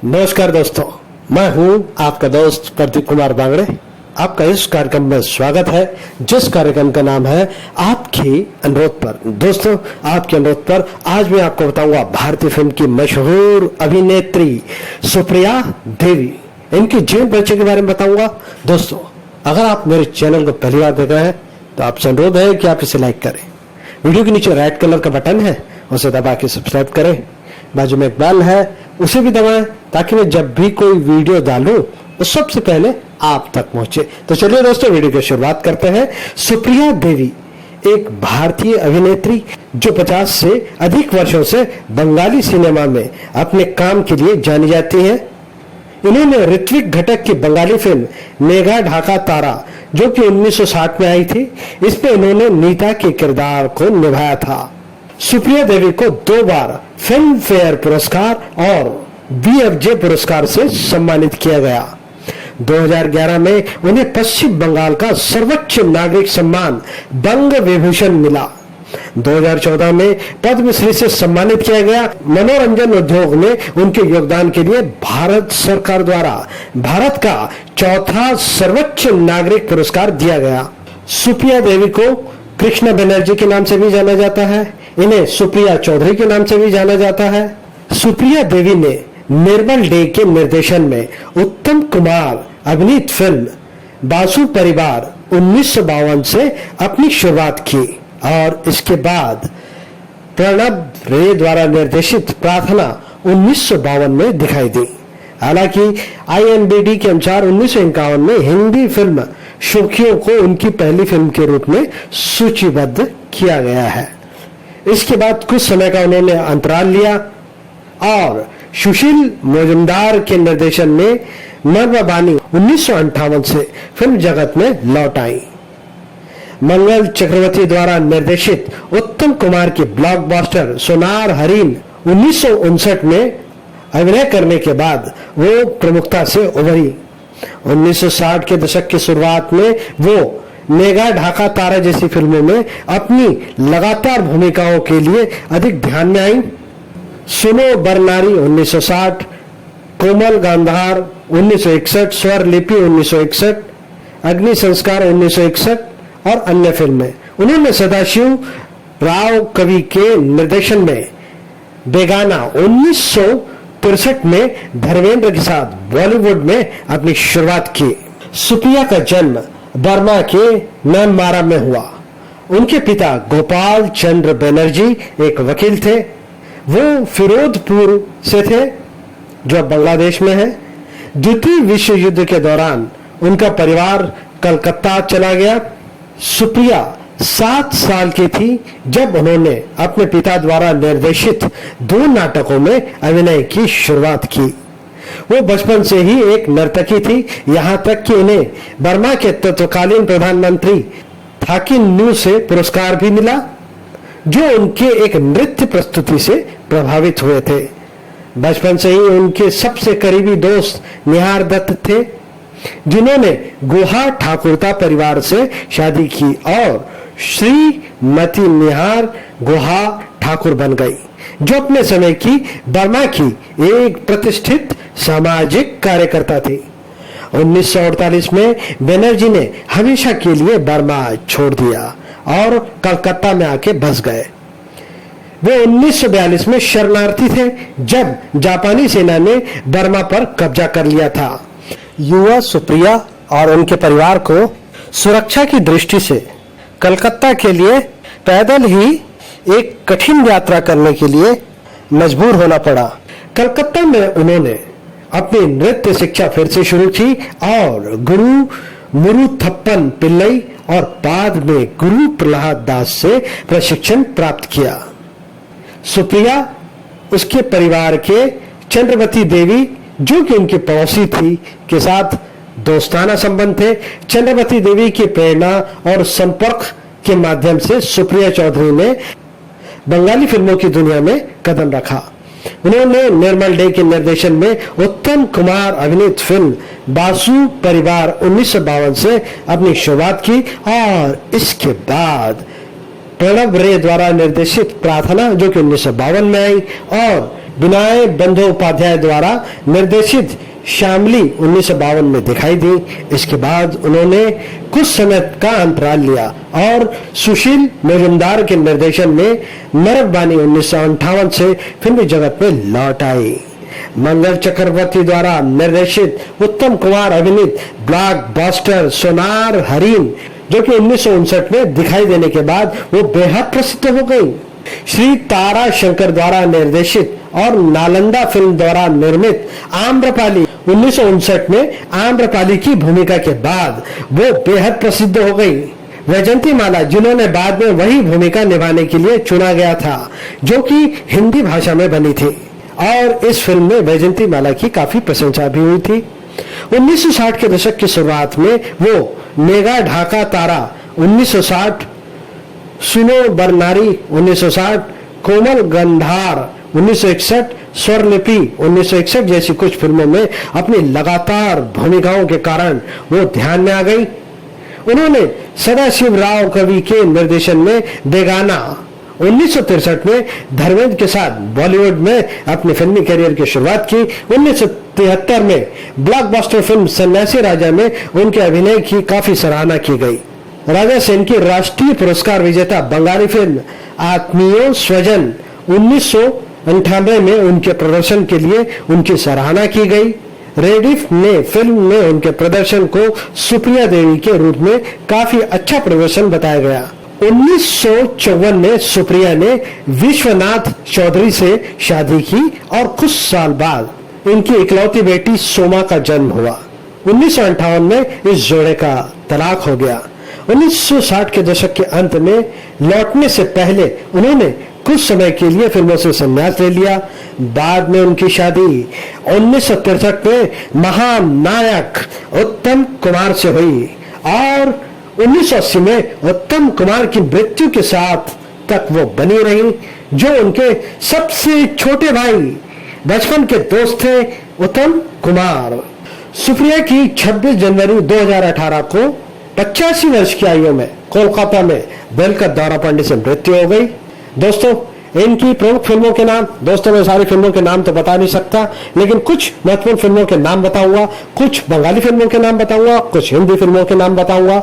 नमस्कार दोस्तों, मैं हूं आपका दोस्त प्रदीप कुमार बांगड़े। आपका इस कार्यक्रम में स्वागत है, जिस कार्यक्रम का नाम है आपके अनुरोध पर। दोस्तों, आपके अनुरोध पर आज मैं आपको बताऊंगा भारतीय फिल्म की मशहूर अभिनेत्री सुप्रिया देवी, इनकी जीवन परिचय के बारे में बताऊंगा। दोस्तों, अगर आप मेरे चैनल को पहली बार देख रहे हैं तो आपसे अनुरोध है कि आप इसे लाइक करें। वीडियो के नीचे रेड कलर का बटन है, उसे दबा के सब्सक्राइब करें। बाजू में एक बेल है, उसे भी दबाएं ताकि मैं जब भी कोई वीडियो डालूं तो सबसे पहले आप तक पहुंचे। तो चलिए दोस्तों, वीडियो की शुरुआत करते हैं। सुप्रिया देवी एक भारतीय अभिनेत्री जो 50 से अधिक वर्षों से बंगाली सिनेमा में अपने काम के लिए जानी जाती हैं। इन्होंने ऋत्विक घटक की बंगाली फिल्म मेघा ढाका तारा, जो कि 1960 में आई थी, इसमें इन्होंने नीता के किरदार को निभाया था। सुप्रिया देवी को 2 बार फिल्म फेयर पुरस्कार और BFJ पुरस्कार से सम्मानित किया गया। 2011 में उन्हें पश्चिम बंगाल का सर्वोच्च नागरिक सम्मान बंग विभूषण मिला। 2014 में पद्मश्री से सम्मानित किया गया। मनोरंजन उद्योग में उनके योगदान के लिए भारत सरकार द्वारा भारत का 4था सर्वोच्च नागरिक पुरस्कार दिया गया। सुप्रिया देवी को कृष्णा बनर्जी के नाम से भी जाना जाता है। इन्हें सुप्रिया चौधरी के नाम से भी जाना जाता है। सुप्रिया देवी ने निर्मल डे के निर्देशन में उत्तम कुमार अभिनीत फिल्म बासु परिवार 1952 से अपनी शुरुआत की और इसके बाद प्रणब रे द्वारा निर्देशित प्रार्थना 1952 में दिखाई दी। हालांकि IMDb के अनुसार 1951 में हिंदी फिल्म सुर्खियों को उनकी पहली फिल्म के रूप में सूचीबद्ध किया गया है। इसके बाद कुछ समय का उन्होंने अंतराल लिया और सुशील मोजुमदार के निर्देशन में मर्मबानी 1958 से फिल्म जगत में लौट आई। मंगल चक्रवर्ती द्वारा निर्देशित उत्तम कुमार की ब्लॉकबस्टर सोनार हरिण 1959 में अभिनय करने के बाद वो प्रमुखता से उभरी। 1960 के दशक की शुरुआत में वो मेघा ढाका तारा जैसी फिल्मों में अपनी लगातार भूमिकाओं के लिए अधिक ध्यान में आई। सुनो बरनारी 1960, कोमल गांधार 1961, स्वर लिपि 1961, अग्नि संस्कार 1961 और अन्य फिल्में। उन्होंने सदाशिव राव कवि के निर्देशन में बेगाना 1963 में धर्मेंद्र के साथ बॉलीवुड में अपनी शुरुआत की। सुप्रिया का जन्म बर्मा के म्यांमार में हुआ। उनके पिता गोपाल चंद्र बनर्जी एक वकील थे। वो फिरोजपुर से थे, जो बांग्लादेश में है। द्वितीय विश्व युद्ध के दौरान उनका परिवार कलकत्ता चला गया। सुप्रिया 7 साल की थी जब उन्होंने अपने पिता द्वारा निर्देशित 2 नाटकों में अभिनय की शुरुआत की। वो बचपन से ही एक नर्तकी थी, यहाँ तक कि उन्हें बर्मा के तत्कालीन प्रधानमंत्री थाकिन न्यू से पुरस्कार भी मिला, जो उनके एक नृत्य प्रस्तुति से प्रभावित हुए थे। बचपन से ही उनके सबसे करीबी दोस्त निहार दत्त थे, जिन्होंने गुहा ठाकुरता परिवार से शादी की और श्रीमती निहार गुहा ठाकुर बन गई, जो अपने समय की बर्मा की एक प्रतिष्ठित सामाजिक कार्यकर्ता थी। 1948 में बनर्जी ने हमेशा के लिए बर्मा छोड़ दिया और कलकत्ता में आके बस गए। वे 1942 में शरणार्थी थे, जब जापानी सेना ने बर्मा पर कब्जा कर लिया था। युवा सुप्रिया और उनके परिवार को सुरक्षा की दृष्टि से कलकत्ता के लिए पैदल ही एक कठिन यात्रा करने के लिए मजबूर होना पड़ा। कलकत्ता में उन्होंने अपनी नृत्य शिक्षा फिर से शुरू की और गुरु मुरुथप्पन पिल्लई और बाद में गुरु प्रहलाद दास से प्रशिक्षण प्राप्त किया। सुप्रिया उसके परिवार के चंद्रवती देवी, जो कि उनकी पड़ोसी थी, के साथ दोस्ताना संबंध थे। चंद्रवती देवी की प्रेरणा और संपर्क के माध्यम से सुप्रिया चौधरी ने बंगाली फिल्मों की दुनिया में कदम रखा। उन्होंने निर्मल डे के निर्देशन में उत्तम कुमार अभिनीत फिल्म बासु परिवार 1952 से अपनी शुरुआत की और इसके बाद प्रणब रे द्वारा निर्देशित प्रार्थना, जो कि 1952 में आई, और विनय बंदोपाध्याय द्वारा निर्देशित श्यामली 1952 में दिखाई दी। इसके बाद उन्होंने कुछ समय का अंतराल लिया और सुशील मजुमदार के निर्देशन में नरकबानी 1958 से फिल्मी जगत में लौट आई। मंगल चक्रवर्ती द्वारा निर्देशित उत्तम कुमार अभिनीत ब्लॉकबस्टर सोनार हरिण, जो कि 1959 में दिखाई देने के बाद वो बेहद प्रसिद्ध हो गई। श्री तारा शंकर द्वारा निर्देशित और नालंदा फिल्म द्वारा निर्मित आम्रपाली 1959 में आम्रपाली की भूमिका के बाद वो बेहद प्रसिद्ध हो गई। वैजंती माला, जिन्होंने बाद में वही भूमिका निभाने के लिए चुना गया था, जो कि हिंदी भाषा में बनी थी, और इस फिल्म में वैजंती माला की काफी प्रशंसा भी हुई थी। 1960 के दशक की शुरुआत में वो मेघा ढाका तारा 1960, सुनो बरनारी 1960, कोमल गंधार 1961, स्वरलिपि 1961 जैसी कुछ फिल्मों में अपनी लगातार भूमिकाओं के कारण वो ध्यान में आ गई। उन्होंने सदाशिव राव कवि के निर्देशन में बेगाना 1963 में धर्मेंद्र के साथ बॉलीवुड में अपने फिल्मी करियर की शुरुआत की। 1973 में ब्लॉकबस्टर फिल्म सन्यासी राजा में उनके अभिनय की काफी सराहना की गई। राजा सेन की राष्ट्रीय पुरस्कार विजेता बंगाली फिल्म आत्मीय स्वजन 1998 में उनके प्रदर्शन के लिए उनकी सराहना की गई। रेडिफ ने फिल्म में उनके प्रदर्शन को सुप्रिया देवी के रूप में काफी अच्छा प्रदर्शन बताया गया। 1954 में सुप्रिया ने विश्वनाथ चौधरी से शादी की और कुछ साल बाद इनकी इकलौती बेटी सोमा का जन्म हुआ। 1958 में इस जोड़े का तलाक हो गया। 1960 के दशक के अंत में लौटने से पहले उन्होंने कुछ समय के लिए फिल्मों से संन्यास ले लिया। बाद में उनकी शादी 1963 में महानायक उत्तम कुमार से हुई और 1980 में उत्तम कुमार की मृत्यु के साथ तक वो बनी रही, जो उनके सबसे छोटे भाई बचपन के दोस्त थे उत्तम कुमार। सुप्रिया की 26 जनवरी 2018 को 85 वर्ष की आयु में कोलकाता में दिल का दौरा पड़ने से मृत्यु हो गई। दोस्तों, इनकी प्रमुख फिल्मों के नाम, दोस्तों मैं सारी फिल्मों के नाम तो बता नहीं सकता, लेकिन कुछ महत्वपूर्ण फिल्मों के नाम बताऊंगा, कुछ बंगाली फिल्मों के नाम बताऊंगा, कुछ हिंदी फिल्मों के नाम बताऊंगा।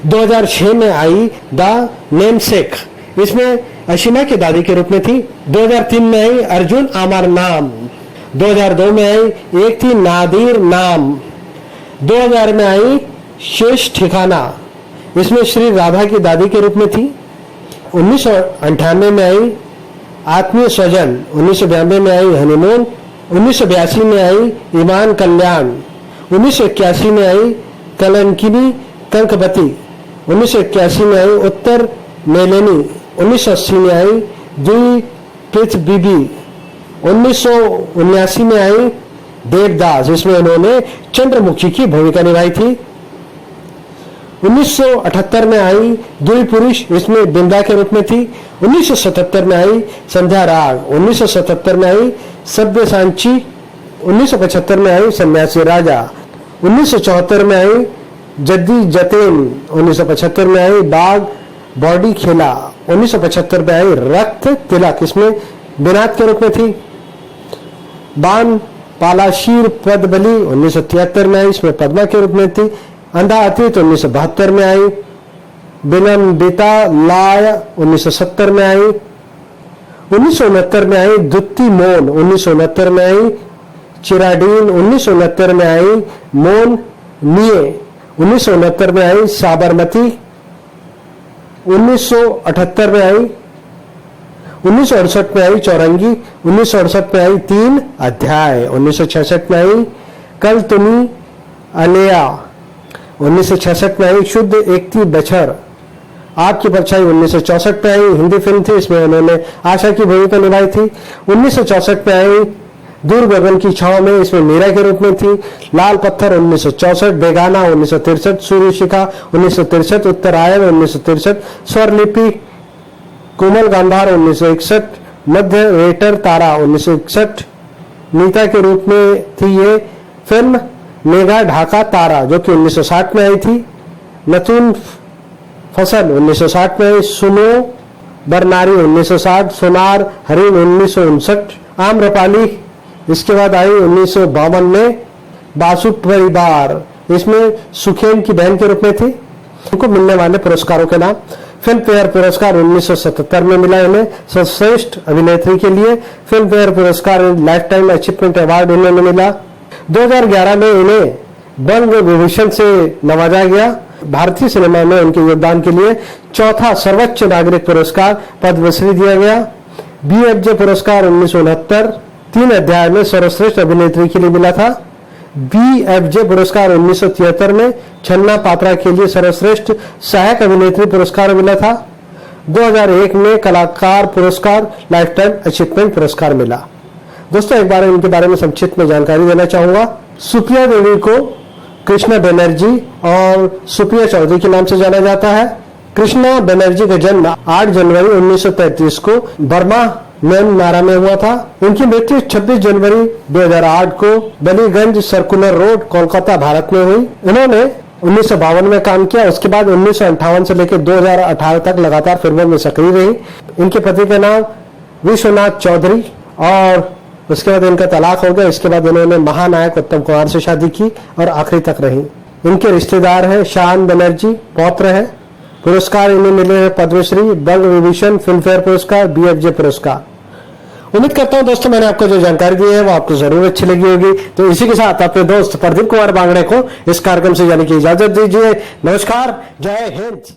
2006 में आई द नेमसेक, इसमें अशीमा की दादी के रूप में थी। 2003 में आई अर्जुन अमर नाम। 2002 में आई एक थी नादिर नाम। 2000 में आई शेष ठिकाना, इसमें श्री राधा की दादी के रूप में थी। 1998 में आई आत्मीय स्वजन। 1992 में आई हनीमून। 1982 में आई ईमान कल्याण। 1981 में आई कलंकिनी कंकबती। 1981 में आई उत्तर मेलेनी। 1980 में आई दुई पृथ्वी। 1979 में आई देवदास, इसमें उन्होंने चंद्रमुखी की भूमिका निभाई थी। 1978 में आई दुई पुरुष, इसमें बिंदा के रूप में थी। 1977 में आई संध्या राग। 1977 में आई सभ्य सांची। 1975 में आई सन्यासी राजा। 1974 में आई जद्दी जतेन। 1975 में आई बाघ बॉडी खेला। 1975 में आई रक्त तिलक, इसमें बिनात के रूप में थी। बान पालाशीर पदबली 1973 में आई, इसमें पद्मा के रूप में थी। अंधा अतीत 1972 में आई। बिनम्बिता लाय 1970 में आई। 1969 में आई दुत्ती मोन। 1969 में आई चिराडीन। 1969 में आई मोन निये। 1969 में आई साबरमती। 1978 में आई। 1968 में आई चौरंगी। 1968 में आई 3 अध्याय। 1966 में आई कल तुमी अलिया। 1966 में आई शुद्ध एकती बछर। आपकी परछाई 1964 में आई, हिंदी फिल्म थी, इसमें उन्होंने आशा की भूमिका निभाई थी। 1964 में आई दूर गगन की छांव में, इसमें मीरा के रूप में थी। लाल पत्थर 1964, बेगाना 1963, सूर्य शिखा 1963, उत्तरायण 1963, स्वरलिपि, कोमल गांधार 1961, मध्य वेटर तारा 1961, नीता के रूप में थी ये फिल्म। मेघा ढाका तारा जो कि 1960 में आई थी। नतून फसल 1960 में आई। सुनो बरनारी 1960, सोनार हरिण 1959 आम्रपाली, इसके बाद आई 1952 में बासु परिवार, इसमें सुखेन की बहन के रूप में थी। उनको मिलने वाले पुरस्कारों के नाम, फिल्म फेयर पुरस्कार 1977 में मिला इन्हें सर्वश्रेष्ठ अभिनेत्री के लिए। फिल्म फेयर पुरस्कार लाइफ टाइम अचीवमेंट अवार्ड इन्हें मिला। 2011 में इन्हें बंग विभूषण से नवाजा गया। भारतीय सिनेमा में उनके योगदान के लिए चौथा सर्वोच्च नागरिक पुरस्कार पद्मश्री दिया गया। BFJ पुरस्कार 1969 3 अध्याय में सर्वश्रेष्ठ अभिनेत्री के लिए मिला था। BFJ पुरस्कार 1973 में छन्ना पात्रा के लिए सर्वश्रेष्ठ सहायक अभिनेत्री पुरस्कार मिला था। 2001 में कलाकार पुरस्कार लाइफ टाइम अचीवमेंट पुरस्कार मिला। दोस्तों, एक बार इनके बारे में संक्षिप्त में जानकारी देना चाहूंगा। सुप्रिया देवी को कृष्णा बनर्जी और सुप्रिया चौधरी के नाम से जाना जाता है। कृष्णा बनर्जी का जन्म 8 जनवरी 1933 को बर्मा म्यांमार में हुआ था। उनकी मृत्यु 26 जनवरी 2008 को बलीगंज सर्कुलर रोड, कोलकाता, भारत में हुई। इन्होंने 1952 में काम किया। उसके बाद 1958 से लेकर 2018 तक लगातार फिल्मों में सक्रिय रही। इनके पति का नाम विश्वनाथ चौधरी और उसके बाद इनका तलाक हो गया। इसके बाद इन्होंने महानायक उत्तम कुमार से शादी की और आखिरी तक रही। इनके रिश्तेदार हैं शान बनर्जी, पौत्र है। पुरस्कार इन्हें मिले हैं पद्मश्री, बंग विभूषण, फिल्म फेयर पुरस्कार, BFJ पुरस्कार। उम्मीद करता हूं दोस्तों, मैंने आपको जो जानकारी दी है वो आपको जरूर अच्छी लगी होगी। तो इसी के साथ अपने दोस्त प्रदीप कुमार बांगड़े को इस कार्यक्रम से जाने की इजाजत दीजिए। नमस्कार, जय हिंद।